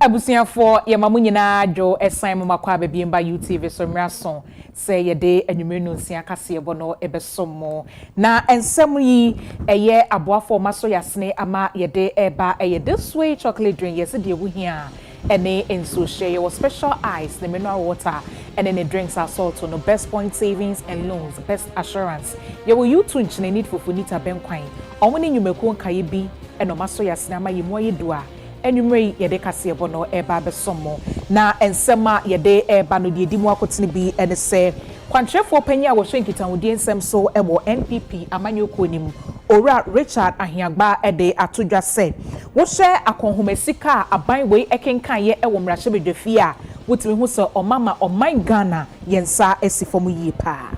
Abusiafo ye mamu nyina do esan mu makwa bebiemba UTV so mraso se ye de anwumre no nsia kase ebo no ebesommo na ensem yi eye aboafo maso yasne ama ye de eba eye this way chocolate drink yes de ewu hia ene enso share your special ice the mineral water and then the drinks are salt no best point savings and loans best assurance ye will you to nchine need for funita benkwan omuni nyumeku nkaye bi eno maso yasne ama ye mo ye doa enumre yede kase ebo no eba besomo na ensema yede eba no de dimu akotene bi ene se kwantrefo panyi a wo so nkitawodi ensem so ebo NPP amanyoko nim ora Richard Ahiagba ede atodwa se wo hye akonhomesika aban we ekenkan ye ewo mrahye bedwafi a wotimi hu so omama oman Ghana yensa esifomu yi pa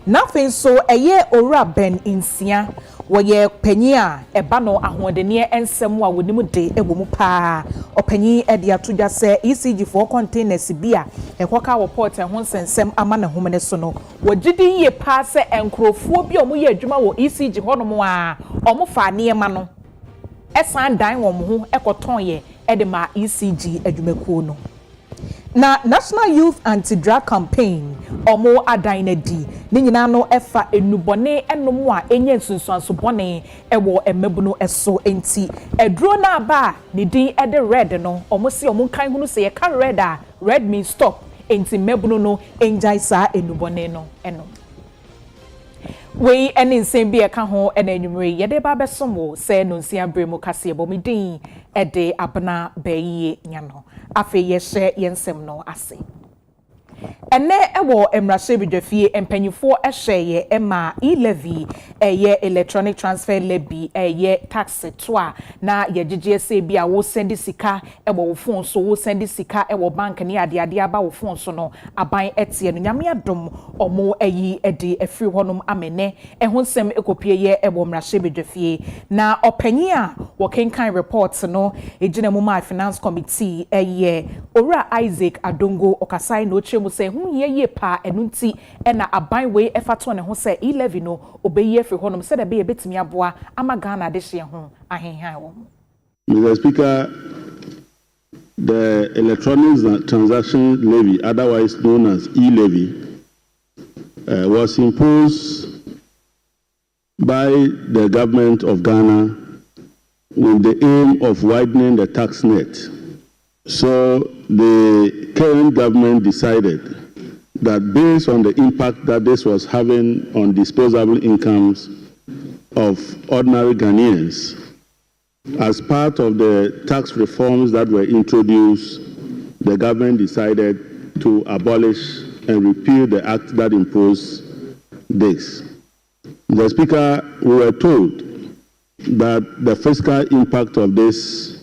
nothing so eye ora ben insia woye panyi a eba no ahodene ensem a wonimu de ewo mu pa opanyi e de atodwa se ECG for containers bia ekoka wo port ho nsensem ama na homene so no wogidi ye pa se enkrofo bi omo ye adwuma wo ECG honom a omo fa ne ma no esan dan wo mo ho ekoton ye e de ma ECG adwumakuo no na National Youth Anti-Drug Campaign omo adanadi ni nyina no efa enubone enomo a enye nsunsuanso bone ewo emabuno eso enti edro na ba ni din e de red no omo se omo kan hunu se ye ka red a red means stop enti mebuno no enjai sa enubone no eno we ene nsem bi e ka ho ene anwumre ye de ba besomo se no nsia bremu kase ebo mi din e de abna bayiye nyano afe ye hye yensem no ase ene ewo emrahye bedwafie empanyifo ehye ema E-levy eye electronic transfer levy eye tax to a na ye GGSA bi a wo send sika ewo wo phone so wo send sika ewo bank ne ade aba wo phone so no aban etie no nyame adom omo ayi ede afri honum amene eho nsem ekopie ye ewo emrahye bedwafie na opanyi a wo kenkan report no ejina mu ma finance committee eye ora Isaac Adongo okasai no chemu se hu ye pa enunti ena aban we efato ne ho se E-levy no obeyi afri honom se da be betimi aboa ama Ghana de hye ho ahenhan wo. Mr. Speaker, the electronic transaction levy, otherwise known as E-levy, was imposed by the government of Ghana with the aim of widening the tax net. So the current government decided that based on the impact that this was having on disposable incomes of ordinary Ghanaians, as part of the tax reforms that were introduced, the government decided to abolish and repeal the act that imposed this. Mr. Speaker, we were told that the fiscal impact of this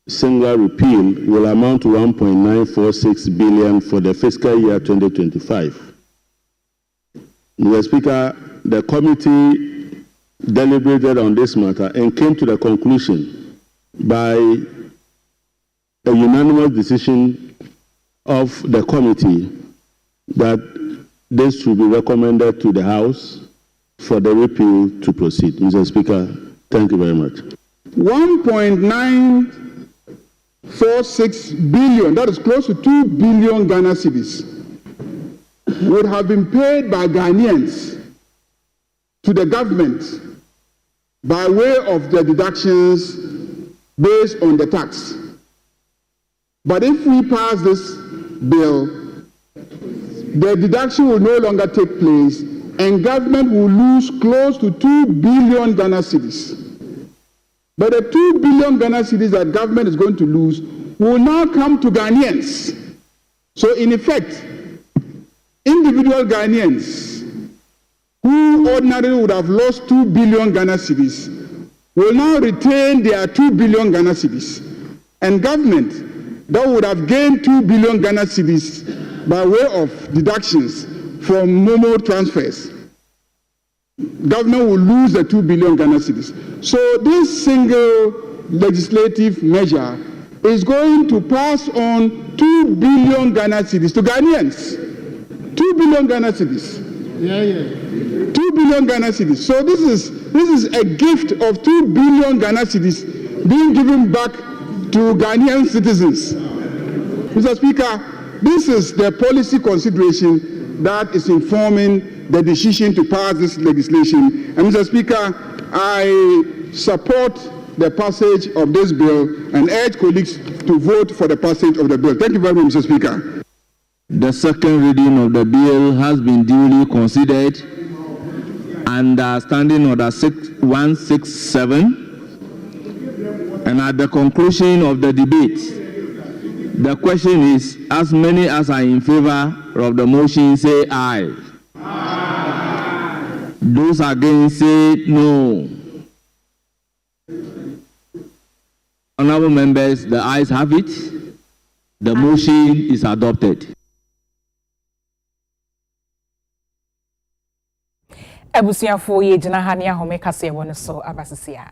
single repeal will amount to 1.946 billion for the fiscal year 2025. Mr. Speaker, the committee deliberated on this matter and came to the conclusion by a unanimous decision of the committee that this should be recommended to the House for the repeal to proceed. Mr. Speaker, thank you very much. 1.946 billion, that is close to 2 billion Ghana cedis, would have been paid by Ghanaians to the government by way of the deductions based on the tax. But if we pass this bill, the deduction will no longer take place and government will lose close to 2 billion Ghana cedis. But the 2 billion Ghana cedis that government is going to lose will now come to Ghanaians. So in effect, individual Ghanaians who ordinarily would have lost 2 billion Ghana cedis will now retain their 2 billion Ghana cedis. And government that would have gained 2 billion Ghana cedis by way of deductions from normal transfers, government will lose the 2 billion Ghana cedis. So this single legislative measure is going to pass on 2 billion Ghana cedis to Ghanaians. 2 billion Ghana cedis. 2 billion Ghana cedis. So this is a gift of 2 billion Ghana cedis being given back to Ghanaian citizens. Mr. Speaker, this is the policy consideration that is informing the decision to pass this legislation. And Mr. Speaker, I support the passage of this bill and urge colleagues to vote for the passage of the bill. Thank you very much, Mr. Speaker. The second reading of the bill has been duly considered under Standing Order 167. And at the conclusion of the debate, the question is, as many as are in favor of the motion, say aye. Aye. Those against, say no. Honorable members, the ayes have it. The motion is adopted. Ebusiafo ye jina hani ahome kase wono so abasisia.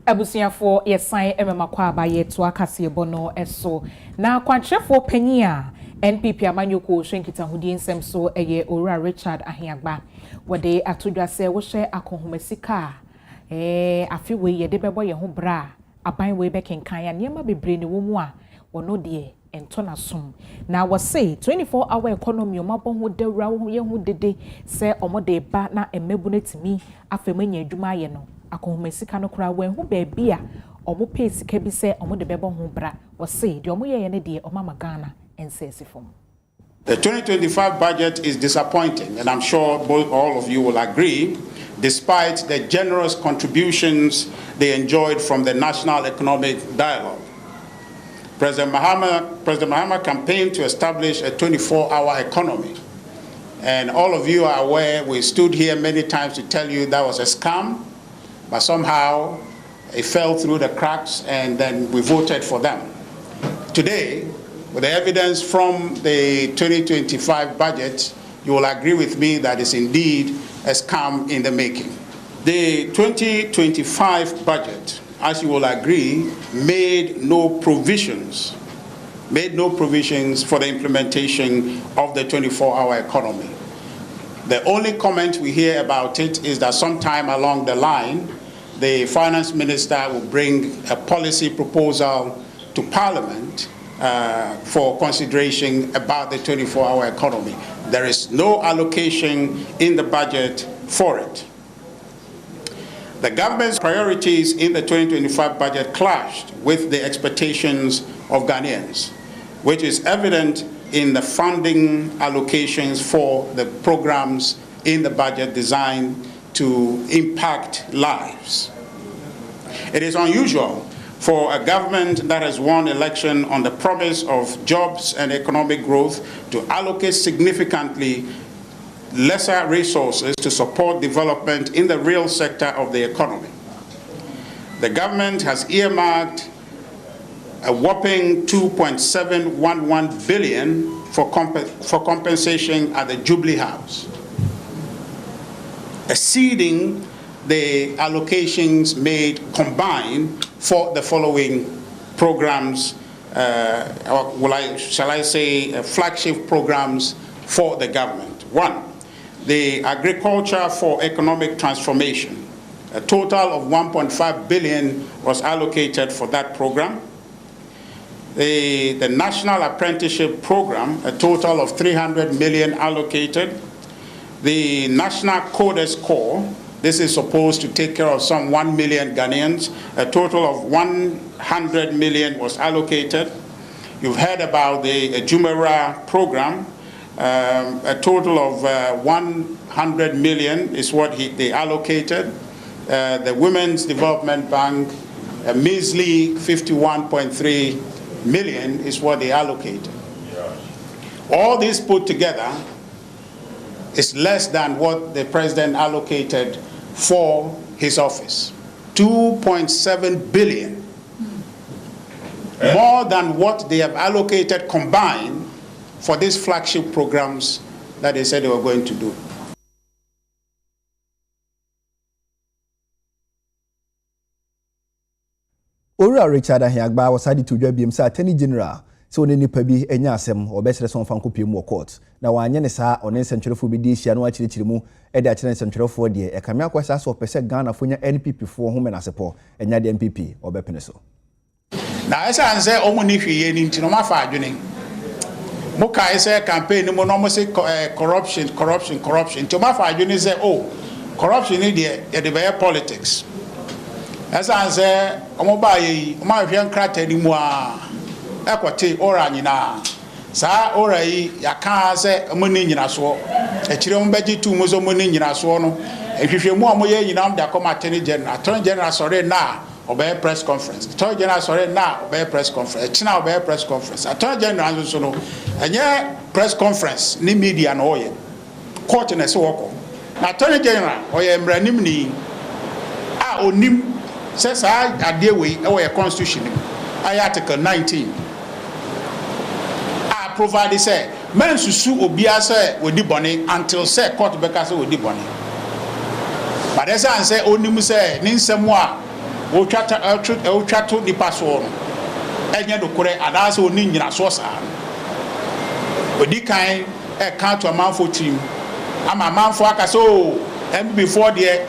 Abusiafo yesan emema aba yeto akase bono eso na kwantrefo panyi a NPP amanyoko hwenkita hudi nsem so eye Owura Richard Ahiagba wode atodwa se wo hye akohomasika afiwe ye de bebo ye ho bra aban we bekenkan ya niema bebre ne wo mu a wono de ento na som na wo say 24-hour economy o mabon ho dawura wo ye ho dede se omode ba na emebu netimi afemanya adwuma ye no akohomasika no kura wen ho ba bia omo pe sika bi se omo de bebo ho bra wo say de omo ye ne de omama Ghana ensesifom. The 2025 budget is disappointing, and I'm sure all of you will agree, despite the generous contributions they enjoyed from the National Economic Dialogue. President Mahama campaigned to establish a 24-hour economy. And all of you are aware, we stood here many times to tell you that was a scam, but somehow it fell through the cracks, and then we voted for them. Today, with the evidence from the 2025 budget, you will agree with me that it's indeed a scam in the making. The 2025 budget, as you will agree, made no provisions for the implementation of the 24-hour economy. The only comment we hear about it is that sometime along the line, the finance minister will bring a policy proposal to Parliament for consideration about the 24-hour economy. There is no allocation in the budget for it. The government's priorities in the 2025 budget clashed with the expectations of Ghanaians, which is evident in the funding allocations for the programs in the budget designed to impact lives. It is unusual for a government that has won election on the promise of jobs and economic growth to allocate significantly lesser resources to support development in the real sector of the economy. The government has earmarked a whopping $2.711 billion for compensation at the Jubilee House, exceeding the allocations made combined for the following programs, shall I say, flagship programs for the government. One, the Agriculture for Economic Transformation. A total of $1.5 billion was allocated for that program. The National Apprenticeship Program, a total of $300 million allocated. The National Coders Corps, this is supposed to take care of some 1 million Ghanaians. A total of $100 million was allocated. You've heard about the Jumera program. A total of $100 million is what they allocated. The Women's Development Bank, a measly $51.3 million is what they allocated. All this put together is less than what the president allocated for his office. $2.7 billion. More than what they have allocated combined for these flagship programs that they said they were going to do. Owura Richard Ahiagba was added to BMC Attorney General. So ne nipa bi enya asem obesere so mfa nkopie mu court na wanye ne saa one nsentwerefo bi di hia no akirikiri mu e de akire nsentwerefo de e kame akwasa so pese Ghana fo nya NPP fo ho menasepo enya de NPP obepene so na esa anse omuni hwiye ni ntino mafa adwene mo kai se campaign mo no mo se corruption to mafa adwene se corruption ni de e de be politics esa anse omo ba yi o ma hwe nkrata ni mu a ekwate ora nyina saa ora yi yaka se moni nyina so ekire mo beji tu mo zo moni nyina so no ehwehwe mu amoye nyina am da come attorney general sorry na obey press conference attorney general sorry na obey press conference china obey press conference attorney general so no enye press conference ni media no oye court na se woko na attorney general oye mranim ni a onim se saa ade we e wo constitution article 19 provide say men susu obia say we di bone until say court beka say we di bone but as I say onim say ni nsem a o twa to nipa so no enye no kore adaase oni nyina so saa odi kan e kan to amanfo team ama amanfo aka so before there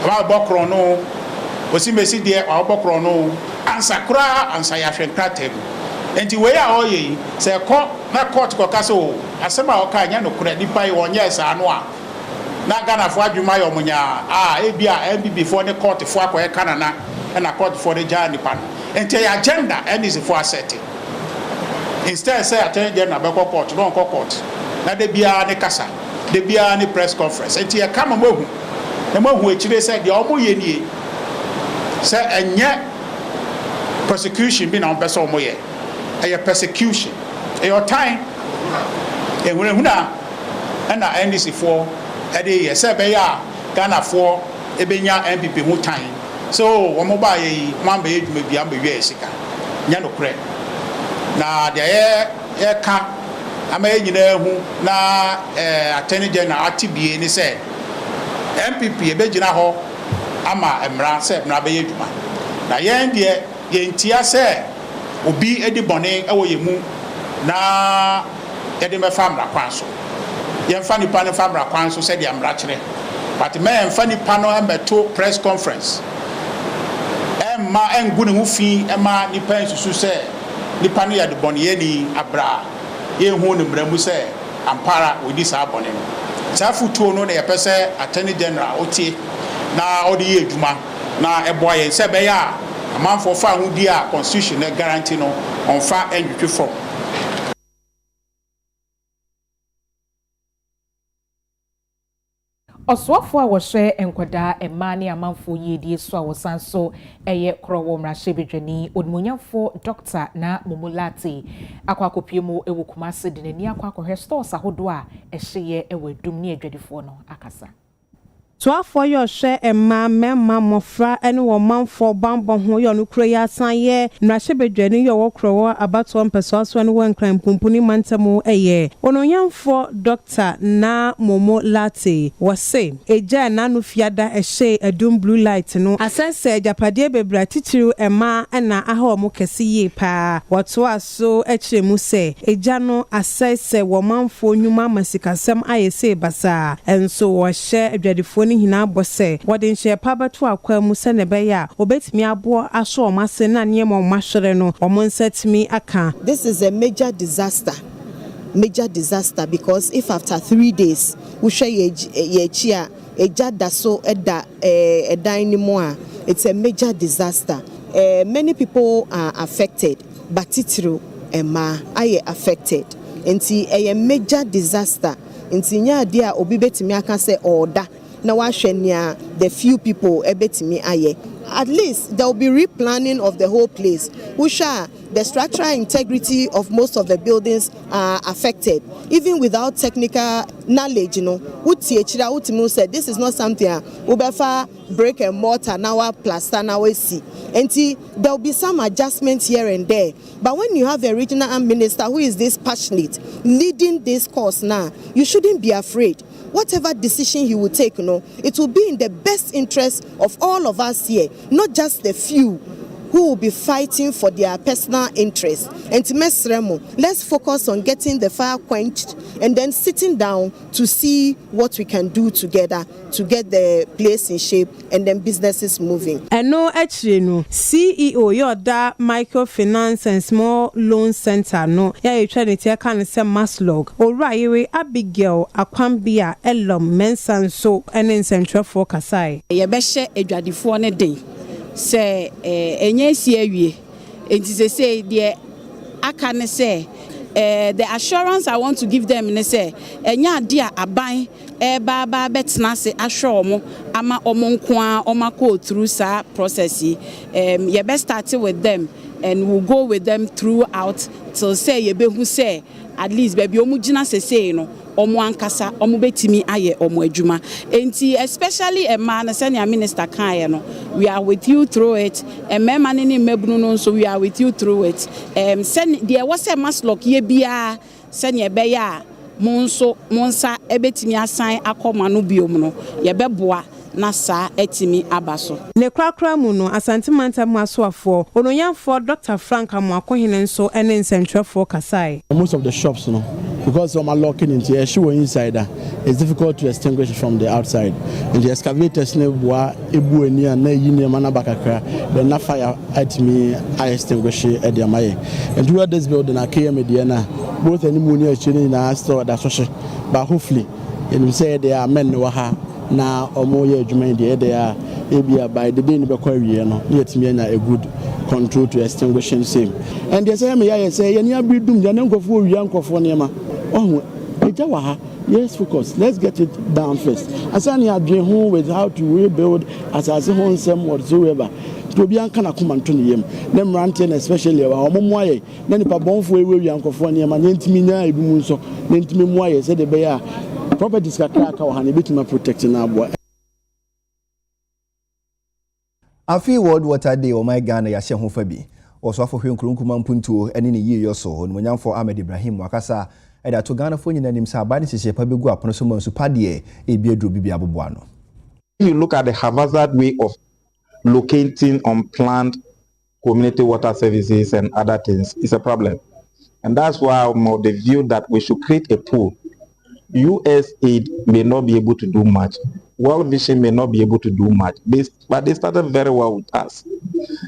wa bokro no osi mesi there wa bokro no ansa ya hwenkratem enti we ya oye se ko na court ko ka so asema o ka nya no kore nipa yi wonye saa no a na Ghana fo adwuma yo munya ebia before the court fo akoye kanana na court for the jani pan enti agenda and is for setting instead say attend na be court no court na de bia ne kasa de bia ne press conference enti e kama mahu na mahu ekire say de omo ye nie say enye persecution bi na on beso omo ye e persecution e your time e huna na NDC for e de ye say be ya Ghana for e benya MPP hu time so omo ba ye man be eduma bia be wi esika nya no kre na de ye ka ama nyina hu na attorney general atibie ni say MPP e be gina ho ama emra say na be eduma na yen de ye ntia say obi edi bone e wo ye mu na ye de me famra kwan so ye mfa nipa ne famra kwan so say de amra kire but me mfa nipa no embeto press conference ma engune hu fi ma nipa nsusu say nipa no ya de bone ye ni abra ye hu ne mramu say ampara odi sa bone no sa futuo no na ye pese attorney general otie na odi ye adwuma na eboa ye se be ya amanfo fa hu di a constitution na guarantee no on fa endwetwe from Oswafo a wɔhwɛ enkwada emma ne amanfo yedie so a wɔsan so eye krowo mrahwebedwani odmunyafo Dr. na Momolate akwakopie mu ewo Kumase de nani akwakohwe stores ahodo a ehye ewo Adum ne adwadifo no akasa Twafo yo hwe emma memma mofra ene wo manfo bambo ho yo no kro ya san ye mrahwebedwani yo wo krowo abato mpeso aso ne wo nkran pumpuni mantamo eye ononyamfo Dr. na Momolate wose eja na no fiada ehye Adum blue light no asese japade bebra titiru emma na aha mo kese ye pa woto aso ekiremu se eja no asese wo manfo nyuma masikasem ayese basa enso wo hye adwadifo hina bose wode nhye pabato akwa mu se ne be ya obetimi abo aso o mase na ne mo mahwere no o mo nsatimi aka. This is a major disaster because if after 3 days we share ye chia eja daso eda edan ni mo a, it's a major disaster. Many people are affected but titru ema are affected enti a major disaster enti nya dia obi betimi aka se order na wahwenia the few people ebetimi aye. At least there will be replanning of the whole place. The structural integrity of most of the buildings are affected. Even without technical knowledge, Utimu said this is not something Ubefa brick and mortar now plaster now we see. And there will be some adjustments here and there. But when you have a regional minister who is this passionate, leading this course now, you shouldn't be afraid. Whatever decision he will take, it will be in the best interest of all of us here, not just the few who will be fighting for their personal interests. And to let's focus on getting the fire quenched and then sitting down to see what we can do together to get the place in shape and then businesses moving. And no, actually, no. CEO, you're that microfinance and small loan center, no. Yeah, you're trying to take on some maslog. All right, Abigail, Akwambia, Elom, Mensan, so, and in Central for Kasai. Yabeshe, Edwadifone day. Say enye siewie enti say the aka ne say the assurance I want to give them ne say enya ade a aban ba betena se ahwe omo ama omo nko a go through sa process ye best start with them and we'll go with them throughout till say ye be hu say at least baby omu gina say no omo ankasa omo betimi aye omo adwuma enti especially a man senior minister kan no we are with you through it and me man ni mebunu no so we are with you through it sen there was a maslock ye bia senior be ya monsa ebetimi asan akoma no biom no ye beboa na saa etimi abaso ne krakra mu no Asante Manta mu asoafo ononyanfo Dr. Frank Amoakohene nso ene nsentwefo kasai. Most of the shops, because of my locking into a shoe inside, it's difficult to extinguish from the outside. And the excavators never ebu enia na yini manabakakra, then na fire at me I extinguish at the amaye. And throughout this building I came mediana, both any money chilling in our store that but hopefully and we say there are men waha na omoye juma they are by the day in the yet me a good control to extinguishing same. And they say me I say any be dum ya nko for wi nko for niam. Oh, ejawa yes focus. Let's get it down first. Asani adwen ho with how to rebuild as ho nsem whatsoever. To be an kana kuma nto ne yam. Na mranten especially wa omomo aye. Na nipa bonfo ewe wi nko for niam na ntimi nya ebi mu nso. Na ntimi mu aye say de be ya properties kakra ka wa ha ne betima protect na abo. Afi World Water Day o my Ghana ya ho fa bi. Oso afo hwe nkrunkuma mpuntuo ene ne yie yoso onumonyamfo Ahmed Ibrahim wakasa eda to Ghana fo nyina nim sa ba ne hyehyɛ pa begu apono so mansu pade e bi aduro bibi abobo ano. You look at the haphazard way of locating unplanned community water services and other things, it's a problem. And that's why I'm of the view that we should create a pool. US aid may not be able to do much. World Vision may not be able to do much, but they started very well with us.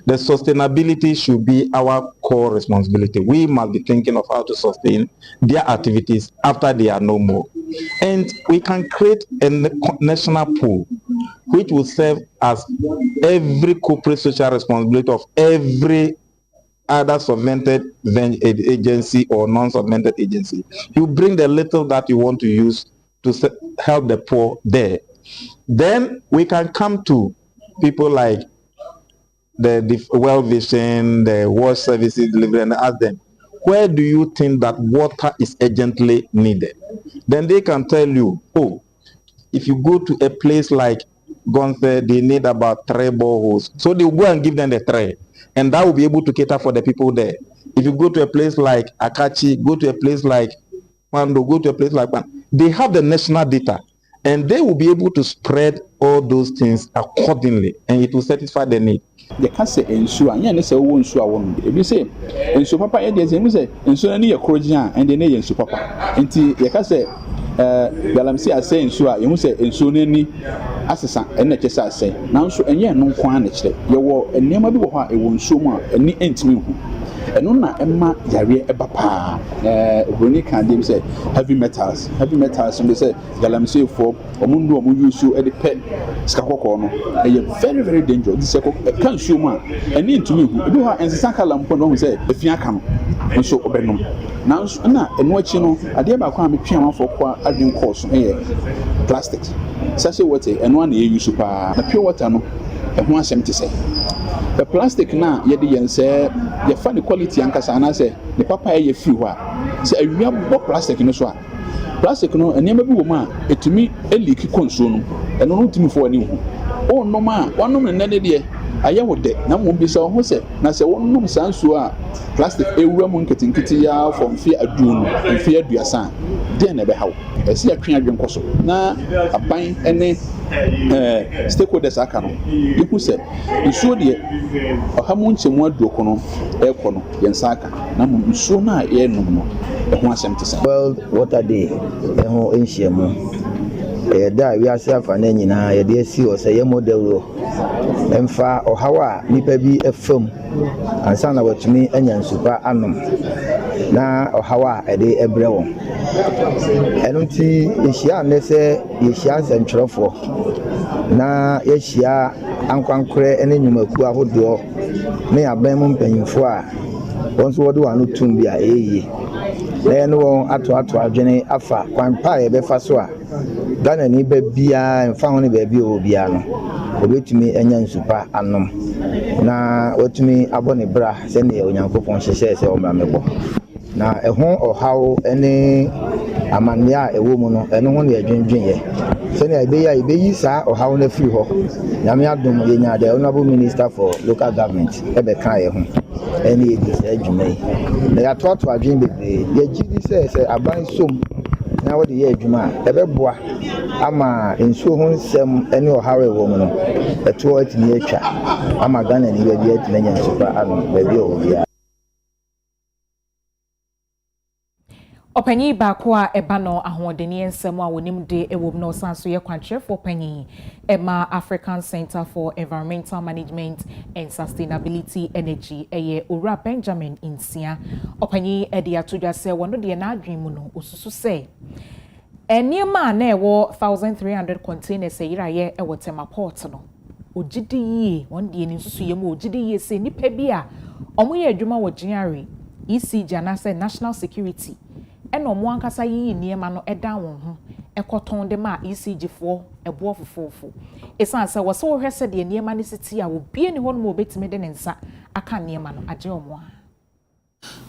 The sustainability should be our core responsibility. We must be thinking of how to sustain their activities after they are no more. And we can create a national pool which will serve as every corporate social responsibility of every other subvented agency or non-subvented agency. You bring the little that you want to use to help the poor there. Then we can come to people like the World Vision, the World Services Delivery, and ask them, where do you think that water is urgently needed? Then they can tell you, oh, if you go to a place like Galamsey, they need about 3 boreholes. So they will go and give them the 3, and that will be able to cater for the people there. If you go to a place like Akachi, go to a place like Mando, go to a place like Ban, they have the national data. And they will be able to spread all those things accordingly, and it will satisfy the need. The cancer ensure, and yes, I won't show one. If you say, and so Papa, yes, and we say, and so any Crojan and the name so Papa. And the Casse Galamsey, I say, ensure, you must say, and so any assassin, and not just I say. Now, so and yeah, no quantity. You were a name of what it won't show more, and the end me. And on Emma Yari Ebapa, when you can say heavy metals, and they say Galamsey for Omundo Muyu at the pet Skakokono. They are very, very dangerous. This is a consumer, and need to me. You are and Sakalam Pono say, if you come, and so Obenum. Now, and what you know, I dare about coming piano for Adum course, plastics. Such a water, and 1 year you super, a pure water, and 170 say. The plastic now, yet the say, the funny quality and Casana say, the papa a few. Say, we have plastic in the swap. Plastic, no, and never be woman, it to me a leaky consume, and no to me for any. Oh, no, man, one woman, another day. I would dead. Now won't be so wholesale. Now say one no sans plastic a woman getting kitty from fear Adum and fear do your son. Then never how. I see a train drink also. Now a pine any stakeholders are canon. You who said, you saw the how much more do cono, air cono, Yansaka. Now so now air no more. World Water Day, the whole ancient that we are self and then a dear sea or say a model. And far or how nipa be a film and son of to me and super annum. Now or how a day a brew. I don't see if she and say if she has and truffle. Now, yes, she are uncle and then you may go out door. May I blame on paying for once what do I know to be a then one at Jenny Afa, one pie, Befaswa. Done any baby and found a baby Obiano. Obey to me and super annum. Now, what to me, Abony Bra, send the young coupon, she says, oh, mamma. Now, a home or how any Amania, a woman, and only a drink. Send a baby, sir, or how on a few. Adum, the Honorable Minister for Local Government, Ebekaya. Any may. They are taught to a dream. The GD says, I buy some. Now, what the year Juma, a beboa, ama nsuo ho nsɛm ne ɔhaw wɔ mu no ɛtoɔ atumi atwa ama Ghana ni baabi atumi anya nsupa ano baabi a ɔwɔ. Opanyi baako a eba no ahoɔdeni nsɛm a wonim de ewom no sanso ye kwankyerɛfo panyi Emma African Center for Environmental Management and Sustainability Energy eye Owura Benjamin Insia opanyi ede atodwa sɛ wono de na adwen mu no osusu sɛ eniema na ɛwɔ 1300 containers yiraye ɛwɔ Tema Port no ogidi yie won de ni susu ye mu ogidi yie sɛ nipa bi a ɔmo ye adwuma wɔ GRA ECG anase National Security eno mo ankasa yi niema no eda won ho ekoton de ma ECG fo ebo fofofo esan se wo se wo hwese de niema ne siti a obi eni ho no mo betime de nensa aka niema no age omo a.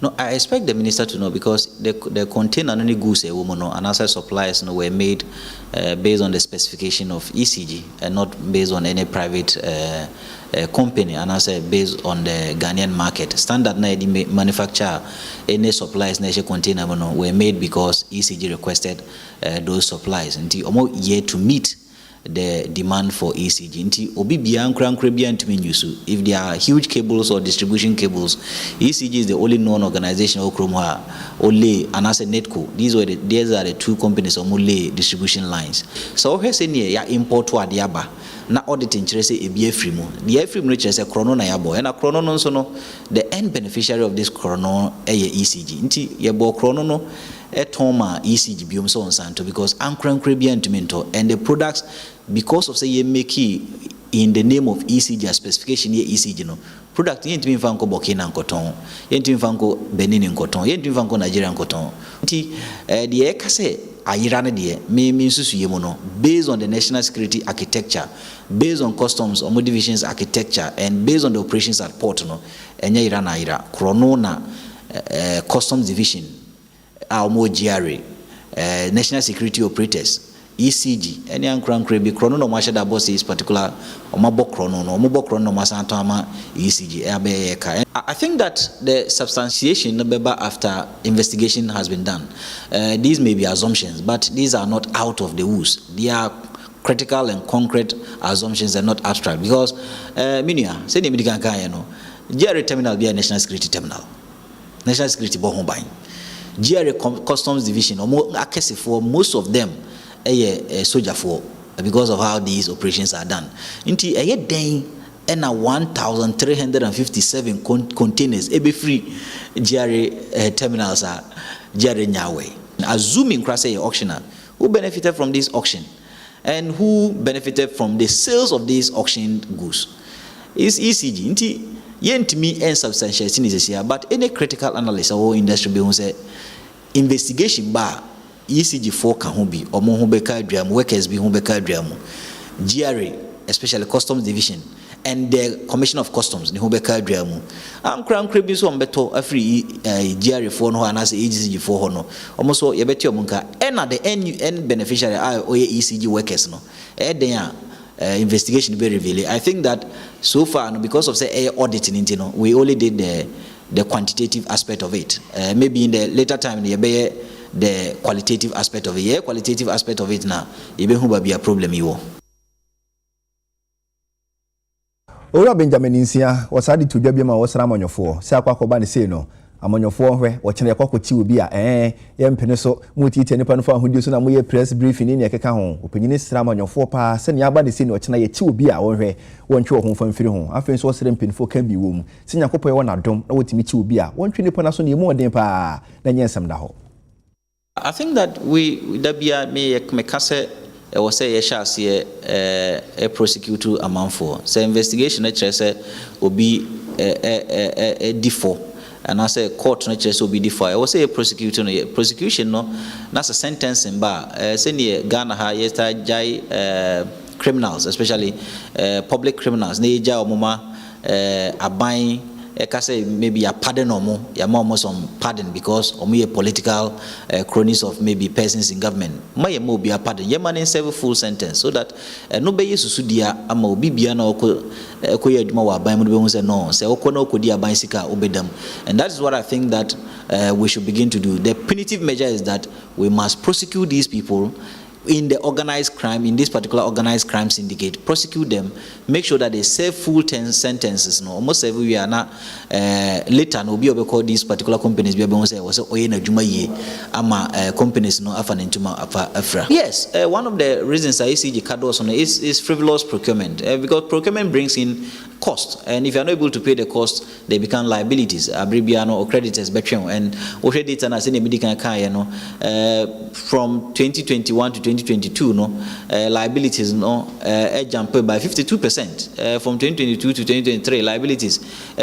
No, I expect the minister to know because the container and goods a woman and other supplies were made based on the specification of ECG and not based on any private company, and also based on the Ghanaian market. Standard na manufacture any supplies na container were made because ECG requested those supplies. And almost yet to meet the demand for ECG. If there are huge cables or distribution cables, ECG is the only known organization only and as a Netco. These are the two companies only distribution lines. So we say ya import to adiaba na audit interest e be free mo. The free mo say chrono na yabo. And a chrono no so no the end beneficiary of this chrono ECG. Nti yabo chrono no etoma ECG biom so on santo because ankran bi antumento and the products because of say ye make in the name of ECG specification here ECG no product ye ntimi fanko Burkina nkoton ye ntimi fanko Benin nkoton ye ntimi fanko Nigeria nkoton nti de e kase ayira ne de me nsusu ye mo no based on the national security architecture, based on customs or divisions architecture, and based on the operations at port no enya ira na ira chrono na customs division our more GRA, national security operators, ECG, any ankran be chrono no masha da boss is particular or mabo chrono no masantama ECG. I think that the substantiation after investigation has been done. These may be assumptions, but these are not out of the woods. They are critical and concrete assumptions and not abstract because minia say the medical GRA terminal be a national security terminal. National security bohombain. GRA Customs Division, or more for most of them, a soldier for because of how these operations are done. Into a day and 1,357 containers, be free GRA terminals are GRA Nyawe. Assuming cross a auctioneer who benefited from this auction and who benefited from the sales of these auctioned goods is ECG. Into yet me and substantiation is here, but any critical analyst or industry be say investigation bar ECG 4 can be or more dram workers be GRA, especially customs division and the commission of customs the dram. I'm crown crabby so beto a free GRA 4 no and as ECG 4 no almost so you bet your munka and at the end beneficiary or ECG workers no investigation be revealed. I think that so far, because of say auditing, we only did the quantitative aspect of it. Maybe in the later time, the qualitative aspect of it. Yeah, qualitative aspect of it now, even who be a problem you. Owura Benjamin Insia was added to Jabima was Ramonyofo. Sakwa Bani say no. Amonyofo hwe watching a cockati will be a peneso muti tenipan for who do so na press briefing in yakeka home. Opinion is Ramonyofo pa send yabadi sin watching a two be our way one show home from free home. After so serempin for can be womb. Senior Copa one Adum, no to meet you be a 1 trillion panasoni more than pa than yensam daho. I think that we be a mekase was say shall see a prosecutor amount for. So investigation will be a default. And I say court no chese obi differ. I will say a prosecution no that's a sentencing bar. Say Ghana ha yesta jai criminals, especially public criminals. Ne jai omoma abain say maybe a pardon or more. Ya more some pardon because or me a political cronies of maybe persons in government. My mo be a pardon. Ye man in serve full sentence so that no be susudia ama obi bia na koye aduma wa ban mo be say no say okono okodi aban sika obedam. And that is what I think that we should begin to do. The punitive measure is that we must prosecute these people in the organized crime, in this particular organized crime syndicate, prosecute them, make sure that they serve full sentences. No, almost everywhere now. Later, no, be call these particular companies. Be able to say, "Was oyena juma ye ama companies no afa nentuma afa afra." Yes, one of the reasons I see the cardos on is frivolous procurement, because procurement brings in cost, and if you are not able to pay the cost, they become liabilities. Abribiano or creditors, and already data as any medical car, from 2021 to 2022, liabilities jump by 52%. From 2022 to 2023, liabilities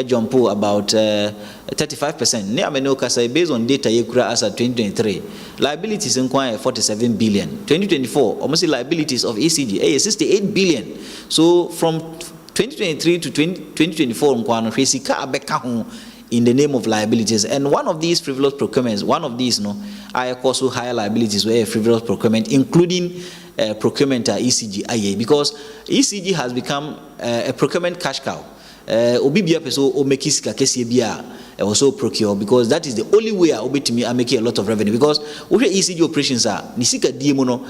jump about 35%. Based on data as at 2023, liabilities inquire 47 billion. 2024, almost liabilities of ECG 68 billion. So from 2023 to 2024, in the name of liabilities, and one of these frivolous procurements, one of these, I also higher liabilities were frivolous procurement, including procurement at ECG, because ECG has become a procurement cash cow. Obibia peso o mekisika kesi bia also procure, because that is the only way I obey to me I make a lot of revenue, because what ECG operations are nisika diemono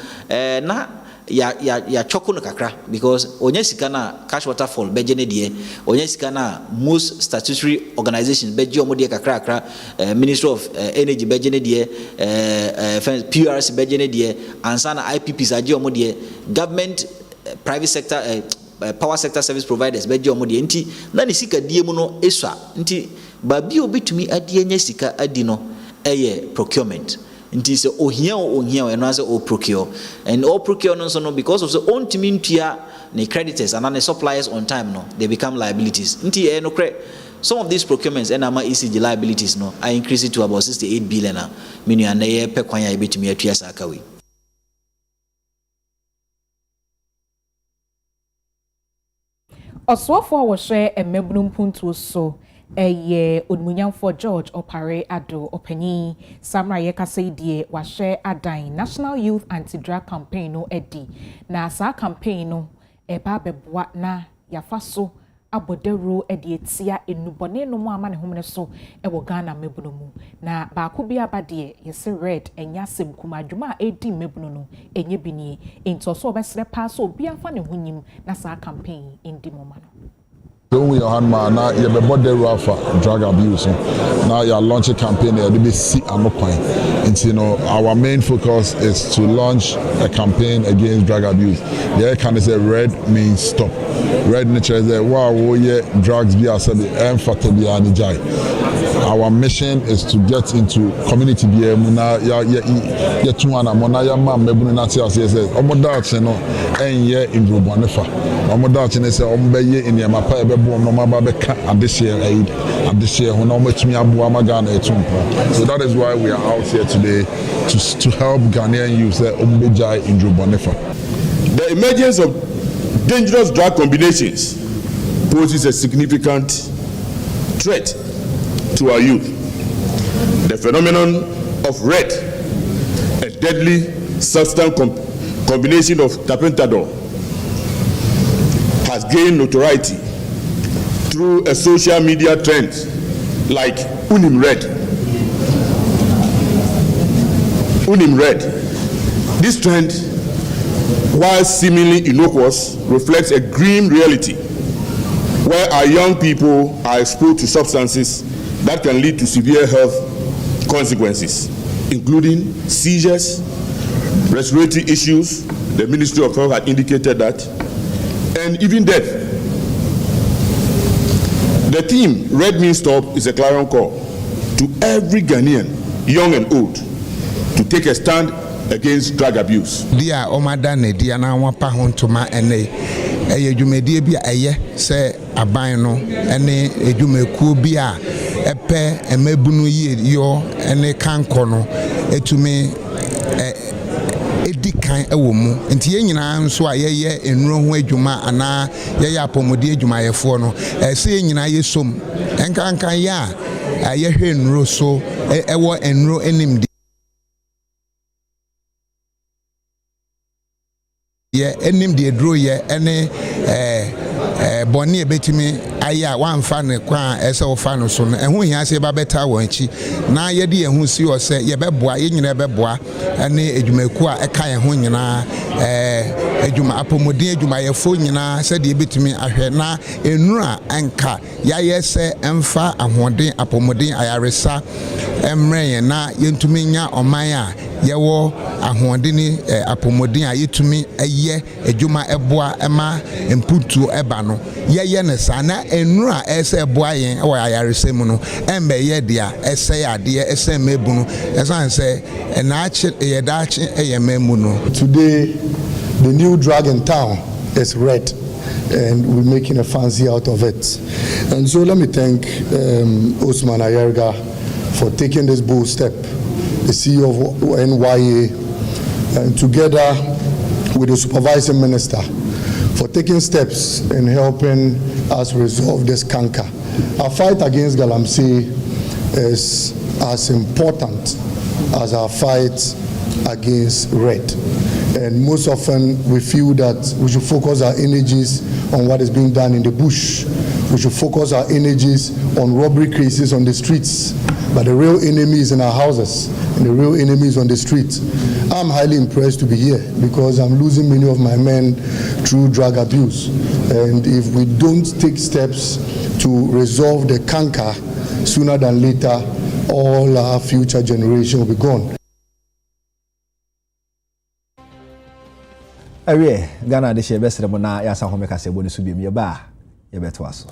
na ya choko no kakra, because onyesika na cash waterfall bejene die, onyesika na most statutory organizations beje omodie kakra Ministry of Energy bejene die, PRC bejene die, ansana IPPs aje omodie, government private sector power sector service providers beje omodie, nti na nisika die mu no eswa, nti babi obetumi adie nyesika adino eye procurement. Nti se ohia and answer all procure, and all procure no because of the own team the creditors and the suppliers on time they become liabilities. Nti no credit. Some of these procurements and ama ECG liabilities I increase it to about 68 billion meaning and ye pe kwanya ebetumi atua sakawi. Oswafo wo hwe emebunum puntu so eye Onumunyamfo George Opare Ado Opanyi Samra Yekase die wa hwe adan National Youth Anti-Drug Campaign no edi na sa campaign no eba beboa na yafaso abodero edi etia enubone no mu ama ne homne so ewo Ghana mebuno mu na baako bi abade yese red enya sem kuma adwuma edi mebuno no enye binie ento so obesre pa so obi afa ne hunyim na sa campaign indi moma no. Don't we hand man now you be body for drug abuse. Now you are launching campaign here. They see and you know our main focus is to launch a campaign against drug abuse. Yeah, can say red means stop. Red nature say wow yeah drugs be as our mission is to get into community be muna ya tuana mona ya ma mebunu na ti ase say omodache no enye indrobonefa omodache ne say ombeye in ya mapa ebe bo no maba be ka adehye ho na omatumi abo amagana etumpo. So that is why we are out here today to help Ghanaian youth say ombejai indrobonefa. The emergence of dangerous drug combinations poses a significant threat to our youth. The phenomenon of red, a deadly substance combination of tapentadol, has gained notoriety through a social media trend like Unim Red. Unim Red. This trend, while seemingly innocuous, reflects a grim reality where our young people are exposed to substances that can lead to severe health consequences, including seizures, respiratory issues, the Ministry of Health had indicated that, and even death. The theme, Red Means Stop, is a clarion call to every Ghanaian, young and old, to take a stand against drug abuse. Dia omadane dia na wapa hontoma ene eye dwumedie bi eye se aban no ene edwumeku bi a epe emebunu yie yo ene kanko no etumi edikan ewo mu nti ye nyina nso a ye enuro ho adwuma ana ye apomodi adwuma yefo no se ye nyina ye som enkankan ya ye hwe enuro so ewo enuro enim ye enim de dro ye ene boni ebetimi aya wamfa ne kwa ese ofa no so no ehu hia se ba beta won chi na ye de ehu si o se ye beboa ye nyina beboa ene edwumaku a eka ye ho nyina edwuma apomodin edwuma ye fo nyina se de betumi ahwe na enura enka ya ye se emfa ahoden apomodin ayaresa emre na yentumi nya oman a yewo ahoden ni apomodin a yetumi eye edwuma eboa ema emputu eba no ye ne sana enura ese eboa yen e wa ayaresa mu no embe ye dia ese ade ese mebu no esan se na achi ye da achi ye memu no. Today the new drug in town is red, and we're making a fancy out of it. And so let me thank Osman Ayerga for taking this bold step, the CEO of NYA, and together with the supervising minister, for taking steps in helping us resolve this canker. Our fight against Galamsey is as important as our fight against red. And most often we feel that we should focus our energies on what is being done in the bush. We should focus our energies on robbery cases on the streets. But the real enemy is in our houses, and the real enemy is on the streets. I'm highly impressed to be here because I'm losing many of my men through drug abuse. And if we don't take steps to resolve the canker sooner than later, all our future generation will be gone. Awie Ghana de shebe sere mo na ya sa ho meka se bo ne so bi me ba ye beto aso.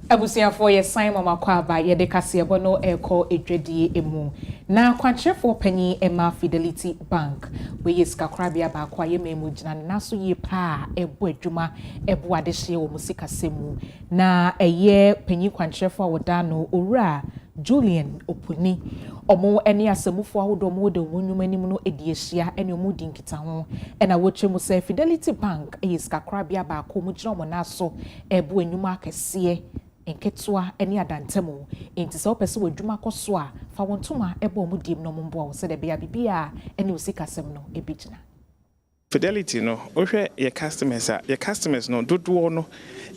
Abusiafo ye sign mama kwa ba ye de kasebo no eko edwedie emu na kwanchefo panyi ema Fidelity Bank we ye skakrabia ba kwa ye memu gina na so ye pa ebo adwuma ebo adehye wo musika semu na eye panyi kwanchefo woda no owura Julian Opuni omo eni asemufo ahodo mo de wonwuma nim no ediehia eni omo di nkita ho ena wochemu se Fidelity Bank ye skakrabia ba ko mu gina omo na so ebo enwuma akese enketwa eni adantemu enti se opese wadwuma koso a fa wontuma ebo mu dim no mombo wo se de bia bibia eni osikasem no ebigina Fidelity no ohwe your customers no dodo no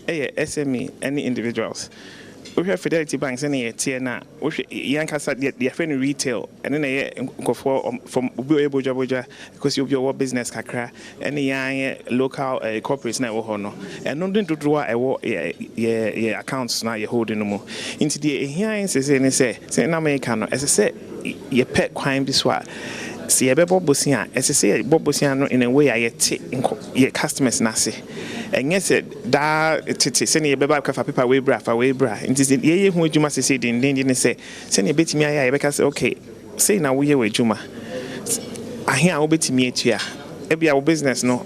SME any individuals ohwe Fidelity Bank say na tie na ohwe yankasa de friend retail and na ye nkofo from obi eboja because you your business kakra and yan local corporates na wo ho no and no dodo a ewo ye accounts na ye holding no mo into the ehia say na make no say ye pet kwan bi so a see a bebo bosia say bobosia no in a way I ye customers na say and yes da tete say ye beba kafa paper we bra it is ye hu adwuma say din say say betimi aya ye beka say okay say na we ye adwuma ahia wo betimi atua e bia wo business no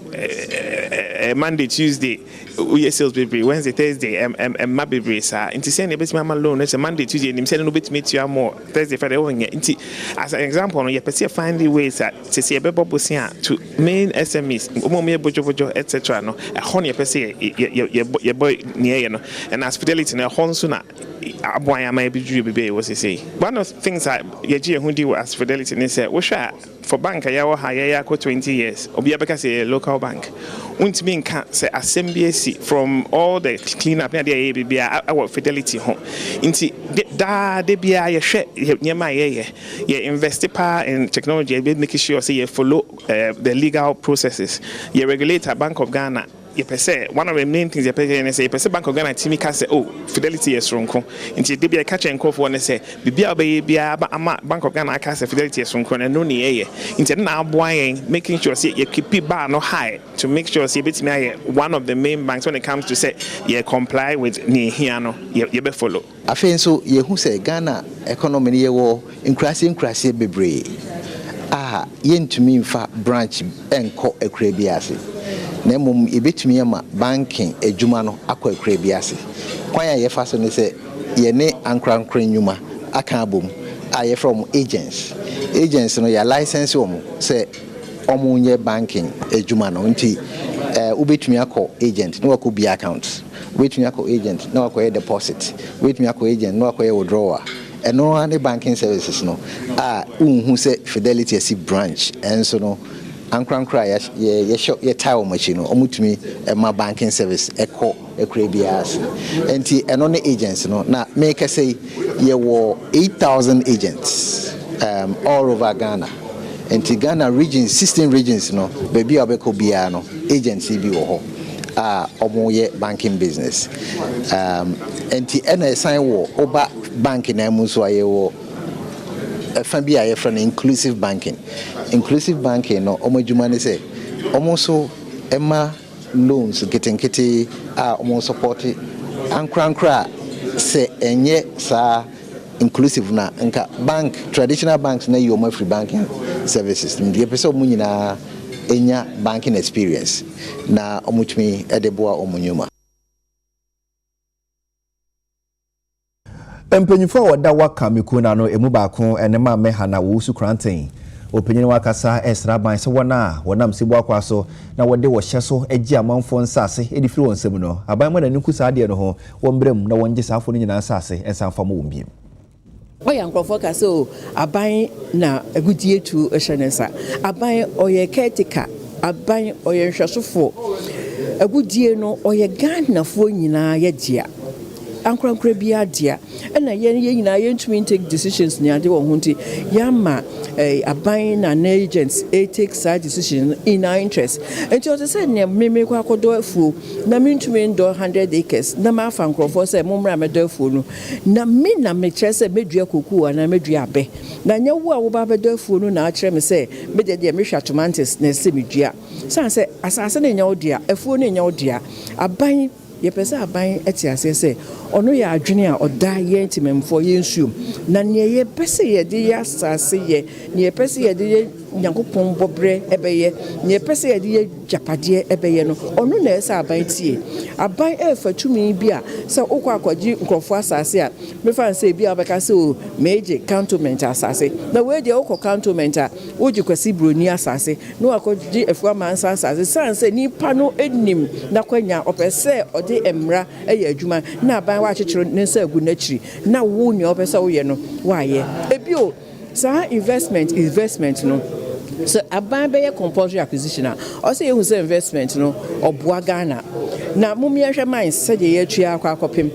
Monday Tuesday we sales baby Wednesday Thursday ma baby sa inti say na betimi ama loan say Monday Tuesday nim say no betimi atua more Thursday Friday wo nya inti as an example no ye pese find ways that say ye bebo bosia to main SMEs omo me bojo etc no e ho ye pese ye boy near no and as Fidelity na ho nso na aboan ama e bidru bebe wo say one of things that ye gi ehudi as Fidelity ne say wo hwa for bank ya wo ha ya ko 20 years obi abeka say local bank untimi nka say assembly from all the clean up na dey bibia our Fidelity ho inti da de bia ye hwe nyema ye invest pa in technology be make sure say you follow the legal processes you regulator Bank of Ghana you per se one of the main things you per say Bank of Ghana timi ka say oh Fidelity is ronko inti de bia catch enko for ne say bibia be bia ama Bank of Ghana ka say Fidelity is ronko na no ne ye inti na aboan making sure say you keep bar no high to make sure say betimi one of the main banks when it comes to say you comply with ne here no you be follow afen so ye hu say Ghana economy ye wo inkrasi bebre yentumi mfa branch enko ekra biase na mum ebetumi ama banking adwuma no akọ ekra biase kwan ya ye fa so ne se ye ne ankrankran nwuma aka abom aye from agents no ya license omo se omo nye banking adwuma no nti ubetumi akọ agent no akọ bi account ubetumi akọ agent no akọ deposit ubetumi akọ agent no akọ withdrawal eno any banking services no unhu say Fidelity as branch and so no ankrankra ye tawo machi no omutumi ma banking service ekọ ekrebias enti eno ne agents no na make say ye wo 8,000 agents all over Ghana enti Ghana regions 16 regions no baby abeko bia no agency bi wo ho omo ye banking business enti ena sign wo oba bank na mu so aye wo fa bi aye from inclusive banking no omo djuma ne say omo so ema loans kete omo support ankrankra se enye sa inclusive na nka bank traditional banks na yo free banking services ndi pese omo nyina enya banking experience na omutumi edeboa omunyuma Empanyifo wada waka mikuna no emu baako ene ma meha na wo su kranten opanyin wakasa esra ban se wona wonam sibu akwa so na wode wo hye so agi amanfo nsase edifiri wonsem no aban ma na niku saade no ho wombrem na wonje safo no nyina nsase ensanfa mo wombiem oya nkrofo ka so aban na agudie tu ehyenensa aban oye ketika aban oye nhwesofo agudie no oye Ghanafo nyina ye dia ankrankra bia dia na ye nyina ye ntumi take decisions ni ade wo hunti yama aban na agents take side decision in our interest enti o say ne meme kwa kodo afu na me ntumi ndo 100 acres na ma fa nkrofo say momra medo afu no na me na me kire say medua koku na medua abe na nya wo a wo ba bedo afu no na a kire me say me de me hwa tomatoes na se medua san say asase na nya odua afu no nya odua aban ye pese aban eti ase se ono ye adwene a oda ye ntimemfo ye nsuom na ne ye pese ye de ye asase ye ne pese ye de ye nyankopon bobre ebeye ne pese ye de ye japade ebeye no ono na ese aban tie aban efatumi bia se okwa akwaji nkrofo asase a me fa se bia beka se o meje cantonment asase na we de okọ cantonment a oji kwasi broni asase no akwaji efua mansa asase sanse ni pa no enim na kwanya opese ode emra eye adwuma na aban wa chechiro nensa agu na chiri na wo ni opese wo ye no wa ye ebio sa investment no so aban be compulsory acquisition or say you say investment no oboa Ghana na mumia hwe mines se de ye atua akopem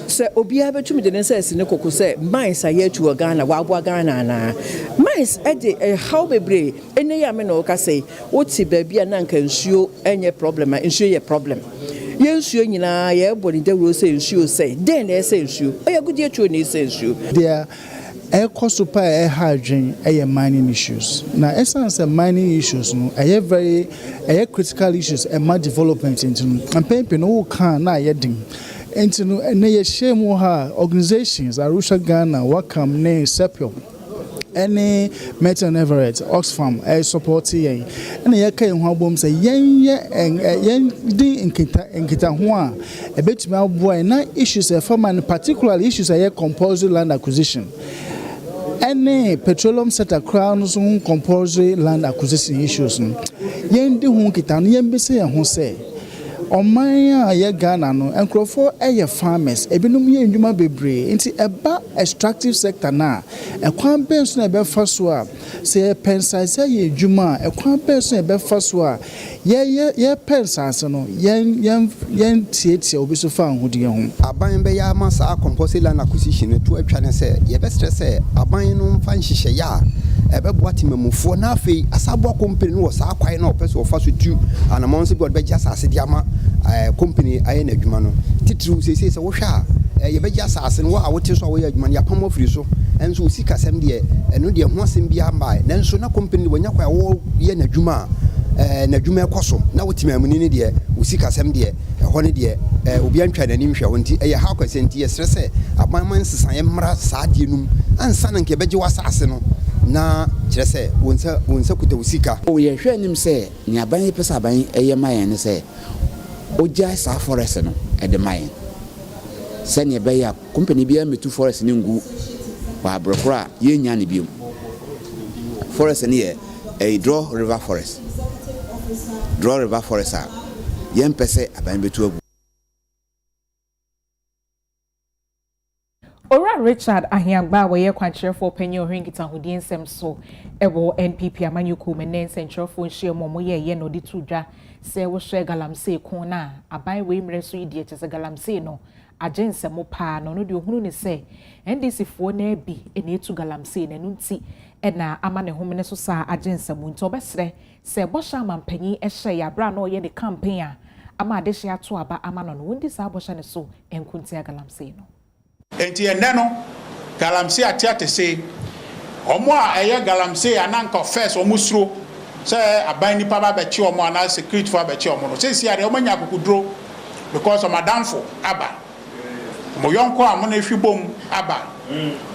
se obia betumi de nensa asine kokko se mines aye atua Ghana wa aboa Ghana na mines e de how bebre ene ya me no ka say oti ba bia na nka nsuo enye problem nsuo ye problem ye nsuo nyina ye boni de ro se nsuo se den na se nsuo oya gudi atua ni se nsuo there cost per hydrogen mining issues. Now, essence of mining issues, no, very critical issues and my development into and paper no can na yedding. Into no and they share more organizations, Arusha Ghana, Wakam, Ne, Sepio. Any Metal Everett, Oxfam, support ye, and ye came home say yen di in Kitahua, a bit my boy, not issues a former particular issues a compulsory land acquisition. Any petroleum sector crowns on compulsory land acquisition issues. Yen di hunkitan yen be say and who say. On my ye Ghana no and crofo aye farmers ebinum ye ndwuma bebre nti eba extractive sector na ekwan benso na be faso a se pensase ye ndwuma ekwan benso na be faso a ye pensase no yen tietie obi so fa ahudie ho aban be ya ma sa compulsory land acquisition to atwa ne se ye be stress se aban no mfa nhihye ya ebe boati memufo na afei asabo company no sa kwai na opeso ofa so tu anamonse god be jasa ase diama company aye na adwuma no titru sese se wo hwa ye be jasa ase no a wote so wo ya adwuma ya pam ofiri so enso sika sem de eno de ho asem bia mba nanso na company wonya kwa wo ye na adwuma na adwuma ekoso na wotimi amuni ne de usika sem de ho ne de obi antwa nanim hwa wonti eye ha kwasenti ye stress abaman sesan ye mra saa de num ansa na nke beje wasa ase no na kire se wonsa kuta usika o ye hwe nim se ni aban pesa aban eye mayen ne se oja sa forest no e de mayen se ne be ya company bia metu forest ne ngu wa abrokora ye nya ne biom forest ne ye e draw river forest a ye mpese aban betu agu Ora Richard Ahiagba we kwankyerefo panyin ohringita hodie nsem so ewo NPP amanyuku menen sentrofo nhie momo ye no de tudwa se wo hwe Galamsey kon na aban we mre so yidie chese Galamsey no agensemo pa no no de ohunu ne se NDC fo na bi ene etu Galamsey na nunti na ama ne homene so sa agensemo nti obesre se bosha ampanyin ehye ya bra no ye de campaign a ama adehye ato aba ama no no wondi sa bosha ne so enkunti Galamsey no enti eneno Galamsey atiate se omo a eye Galamsey ananka first omusuro se aban nipa ba bechi omo ana security for bechi omo no se si ade omo nya kokudro because of madamfo aba mo yonko amo na ehwibom aba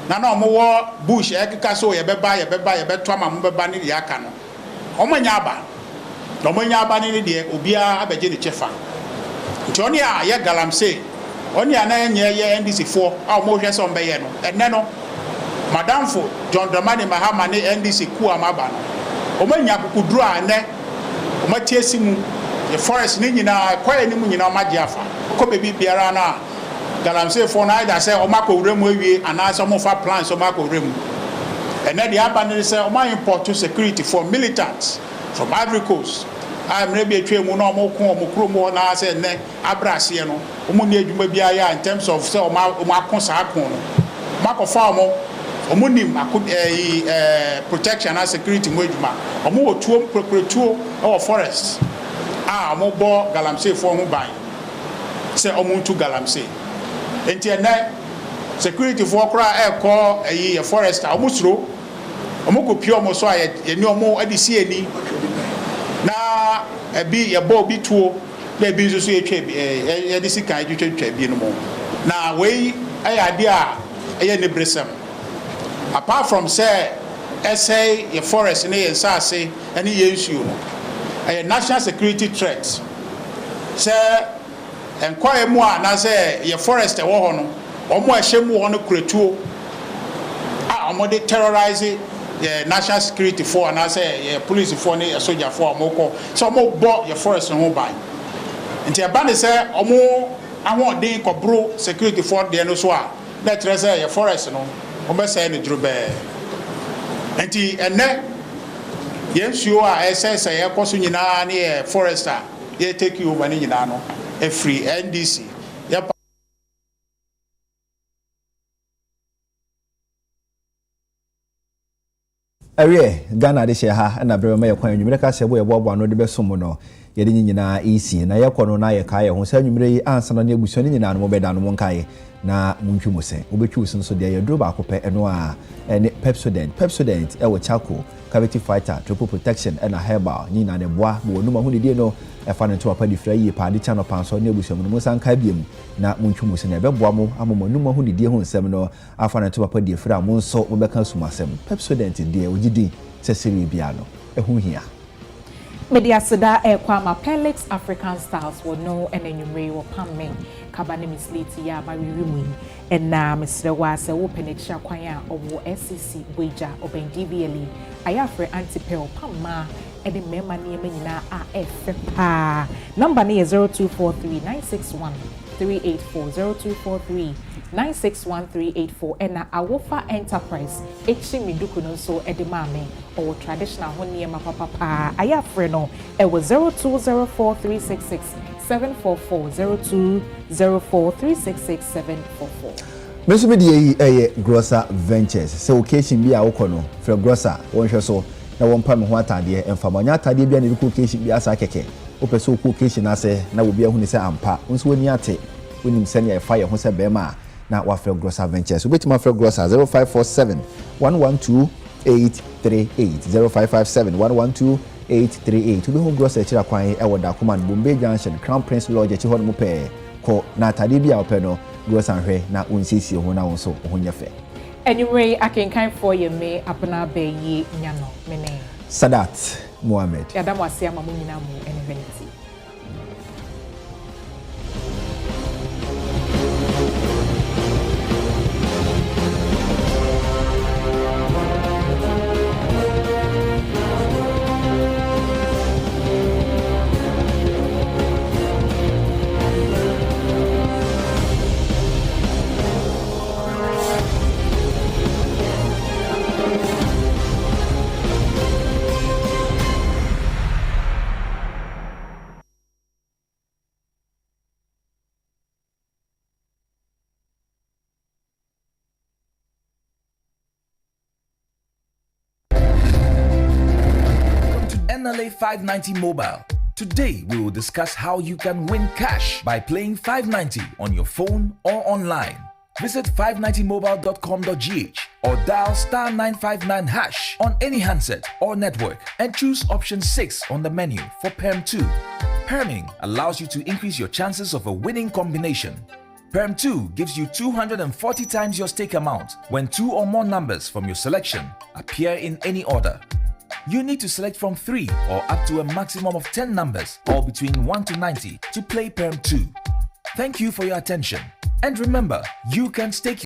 na omo wo bush ekeka so ye beto ama mo beba ni aka no omo nya aba ni de obia abeje ni chefa nti oni a ye Galamsey oni ana enye ye NDC 4 a mo hwe so mbe ye no enne no madamfo John Dramani Mahama ne NDC ku amaba no o manya kokuduru ane o matie simu ye forest ni nyina kwaye ni mu nyina o magye afa ko bebi biara na Galamsey 4 na ida se o makowure mu awie ana se mo fa plans o makowure mu enne de aba ne se o ma import security for militants from Ivory Coast I'm maybe a train no more krom na say ne abrase no omo ni adwuma bia ya in terms of say o ma konsa akon no mako farm omo nim protection and security mo adwuma omo wo tuo prokuretuo or forest omo bo Galamsey for ho ban say omo tu Galamsey enti na security for kra e call a forest omo suro omo ko pio omo so aye ni omo adisi ani na ebi ye bo bi tuo Baby so e this kind twetwa bi no mo na we idea ne bresem apart from say say your forest ne ensase any issue no a national security threat say enquire mu na say your forest e wo ho no omo ehemu ho no kuretuo omo dey terrorize the national security for and say police for ne soldier for omo so omo bo your forest no ban nti eba ne say omo ahon dey kobro security for there no so a let say your forest no omo say ne duro nti ene yensuo a say yekoso nyina ne forester ye take you over ne nyina no e free NDC Awie Ghana de share ha na brema ye kwan nwumire ka sebo ye bobo ano de besom no ye de nyina isi na ye kono na ye ka ye ho sa nwumire yi ansa na ebuso ne nyina no beda no monkae na muntwu musen obetwu sun so de ye dro ba akopɛ eno a ene Pepsodent e wo chako cavity fighter triple protection and a herbal nyina ne boa bo no ma hu de no e fa ne to apa di fra yi pa de chano panso na ebuso no musan ka biem na muntwu musen e beboa mo amomo no ma hu de ho nsɛm no afa ne to apa di fra mo nso mo beka sumasɛm Pepsodent de ogidi sesiri bia no e hu hia Media Seda Kwama Pelix African Styles will know and then you may will come me Cabane Misliti ya my room and now Mr. Was a open it shakwaya or SCC wager or Ben DBLE. I have for anti-pel Pama and the member near me na AF number near 0243 961 384 0243 961 and na Awofa Enterprise Echimi Dukuno so edimame or traditional honeyama papa I have freno it was 0204366744 0204366744 Meso be the Grocer Ventures so occasion bi a wokono fra Grocer wonhwe so na wompa me ho atade e mfamanya atade bia ne occasion bi asa keke opeso occasion ase na wo bia hu ni se ampa nso woni ate wonim se ne fire ho se bema na wafre Grocer Ventures obetima fre Grocer 0547 112 838 0557 112 838 ube ho Grocer chira kwan e woda command Bombay Junction Crown Prince Lodge chi hono mo pe ko na atade bia ope no Grocer hwe na unsisi ho na wonso ho nyefe anyway akenkan for ye me apana be yi nyano mene Sadat Mohammed Adam wase ama mo nyina mu envenity NLA 590 Mobile. Today we will discuss how you can win cash by playing 590 on your phone or online. Visit 590mobile.com.gh or dial *959# on any handset or network and choose option 6 on the menu for PERM 2. PERMing allows you to increase your chances of a winning combination. PERM 2 gives you 240 times your stake amount when 2 or more numbers from your selection appear in any order. You need to select from 3 or up to a maximum of 10 numbers, or between 1 to 90, to play PERM 2. Thank you for your attention. And remember, you can stake